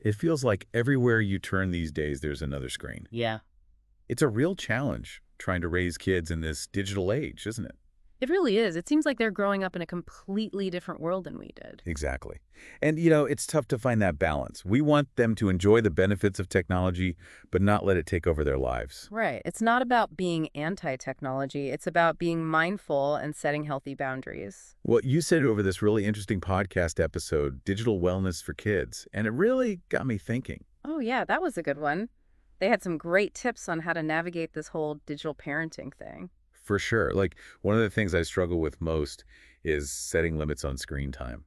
It feels like everywhere you turn these days, there's another screen. Yeah, It's a real challenge trying to raise kids in this digital age, isn't it? it really is. It seems like they're growing up in a completely different world than we did. Exactly. And, it's tough to find that balance. We want them to enjoy the benefits of technology, but not let it take over their lives. Right. It's not about being anti-technology. It's about being mindful and setting healthy boundaries. Well, you said over this really interesting podcast episode, Digital Wellness for Kids, and it really got me thinking. Oh, yeah, that was a good one. They had some great tips on how to navigate this whole digital parenting thing. For sure. Like, one of the things I struggle with most is setting limits on screen time.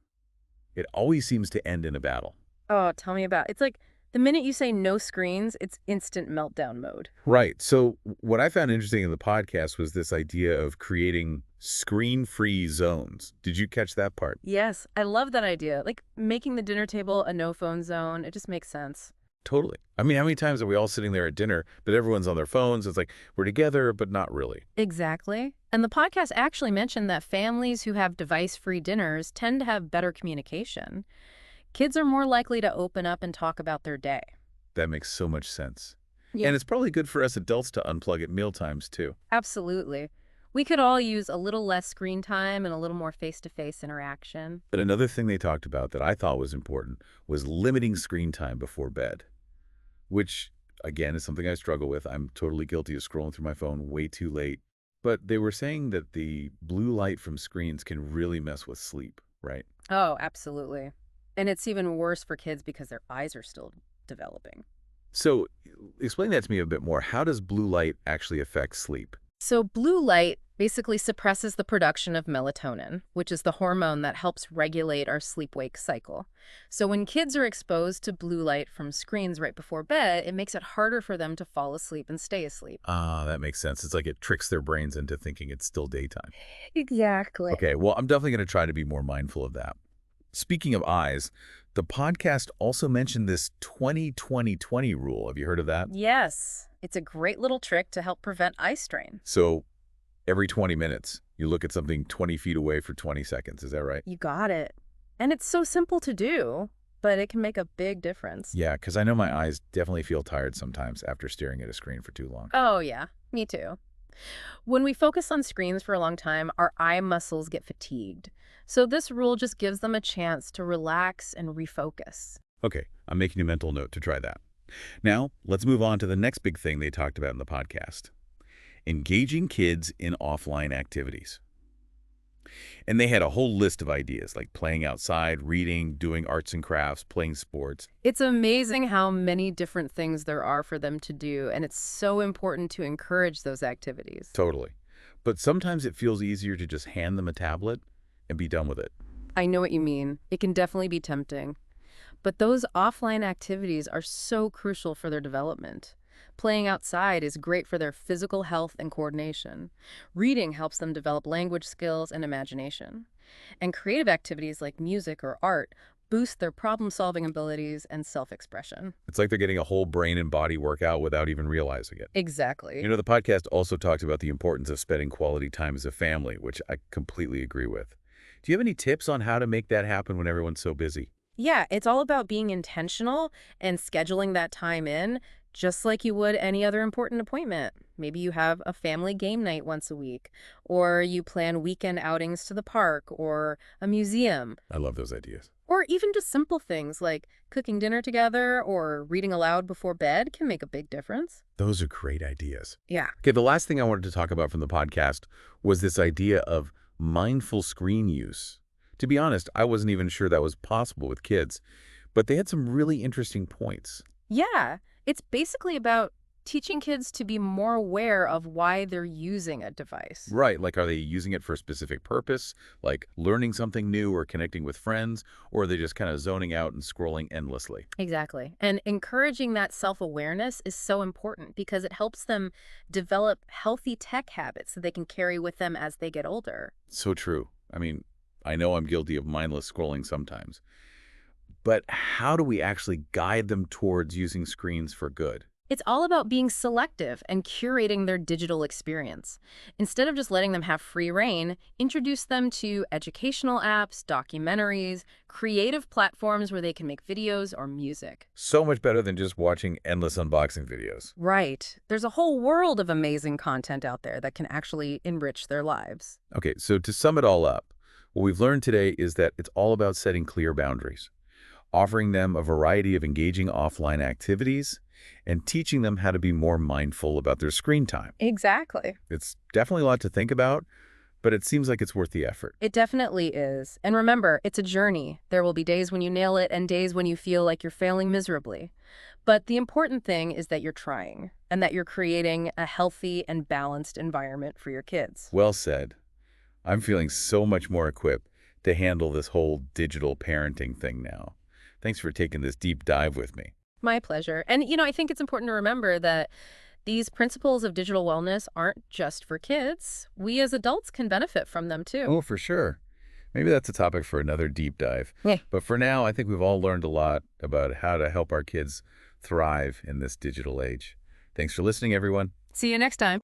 It always seems to end in a battle. Oh, tell me about it. It's like the minute you say no screens, it's instant meltdown mode. Right. So what I found interesting in the podcast was this idea of creating screen-free zones. Did you catch that part? Yes, I love that idea. Like making the dinner table a no phone zone. It just makes sense. Totally. I mean, how many times are we all sitting there at dinner, but everyone's on their phones? It's like we're together, but not really. Exactly. And the podcast actually mentioned that families who have device-free dinners tend to have better communication. Kids are more likely to open up and talk about their day. That makes so much sense. Yeah. And it's probably good for us adults to unplug at mealtimes, too. Absolutely. We could all use a little less screen time and a little more face-to-face interaction. But another thing they talked about that I thought was important was limiting screen time before bed, which, again, is something I struggle with. I'm totally guilty of scrolling through my phone way too late. But they were saying that the blue light from screens can really mess with sleep, right? Oh, absolutely. And it's even worse for kids because their eyes are still developing. So explain that to me a bit more. How does blue light actually affect sleep? So blue light basically suppresses the production of melatonin, which is the hormone that helps regulate our sleep-wake cycle. So when kids are exposed to blue light from screens right before bed, it makes it harder for them to fall asleep and stay asleep. Ah, that makes sense. It's like it tricks their brains into thinking it's still daytime. Exactly. Okay, well, I'm definitely going to try to be more mindful of that. Speaking of eyes, the podcast also mentioned this 20-20-20 rule. Have you heard of that? Yes, it's a great little trick to help prevent eye strain. So every 20 minutes, you look at something 20 feet away for 20 seconds. Is that right? You got it. And it's so simple to do, but it can make a big difference. Yeah, because I know my eyes definitely feel tired sometimes after staring at a screen for too long. Oh, yeah, me too. When we focus on screens for a long time, our eye muscles get fatigued. So this rule just gives them a chance to relax and refocus. Okay, I'm making a mental note to try that. Now, let's move on to the next big thing they talked about in the podcast. Engaging kids in offline activities. And they had a whole list of ideas like playing outside, reading, doing arts and crafts, playing sports. It's amazing how many different things there are for them to do, and it's so important to encourage those activities. Totally. But sometimes it feels easier to just hand them a tablet and be done with it. I know what you mean. It can definitely be tempting. But those offline activities are so crucial for their development. Playing outside is great for their physical health and coordination. Reading helps them develop language skills and imagination. And creative activities like music or art boost their problem-solving abilities and self-expression. It's like they're getting a whole brain and body workout without even realizing it. Exactly. The podcast also talked about the importance of spending quality time as a family, which I completely agree with. Do you have any tips on how to make that happen when everyone's so busy? Yeah, it's all about being intentional and scheduling that time in, just like you would any other important appointment. Maybe you have a family game night once a week, or you plan weekend outings to the park or a museum, I love those ideas. or even just simple things like cooking dinner together or reading aloud before bed can make a big difference. Those are great ideas. Yeah. Okay, the last thing I wanted to talk about from the podcast was this idea of mindful screen use. To be honest, I wasn't even sure that was possible with kids, but they had some really interesting points. Yeah, it's basically about teaching kids to be more aware of why they're using a device. Right, like are they using it for a specific purpose, like learning something new or connecting with friends, or are they just kind of zoning out and scrolling endlessly? Exactly. And encouraging that self-awareness is so important because it helps them develop healthy tech habits that they can carry with them as they get older. So true. I mean, I know I'm guilty of mindless scrolling sometimes, but how do we actually guide them towards using screens for good? It's all about being selective and curating their digital experience. Instead of just letting them have free rein, introduce them to educational apps, documentaries, creative platforms where they can make videos or music. So much better than just watching endless unboxing videos. Right. There's a whole world of amazing content out there that can actually enrich their lives. Okay, so to sum it all up, what we've learned today is that it's all about setting clear boundaries, offering them a variety of engaging offline activities, and teaching them how to be more mindful about their screen time. Exactly. It's definitely a lot to think about, but it seems like it's worth the effort. It definitely is. And remember, it's a journey. There will be days when you nail it and days when you feel like you're failing miserably. But the important thing is that you're trying and that you're creating a healthy and balanced environment for your kids. Well said. I'm feeling so much more equipped to handle this whole digital parenting thing now. Thanks for taking this deep dive with me. My pleasure. And, I think it's important to remember that these principles of digital wellness aren't just for kids. We as adults can benefit from them too. Oh, for sure. Maybe that's a topic for another deep dive. Yeah. But for now, I think we've all learned a lot about how to help our kids thrive in this digital age. Thanks for listening, everyone. See you next time.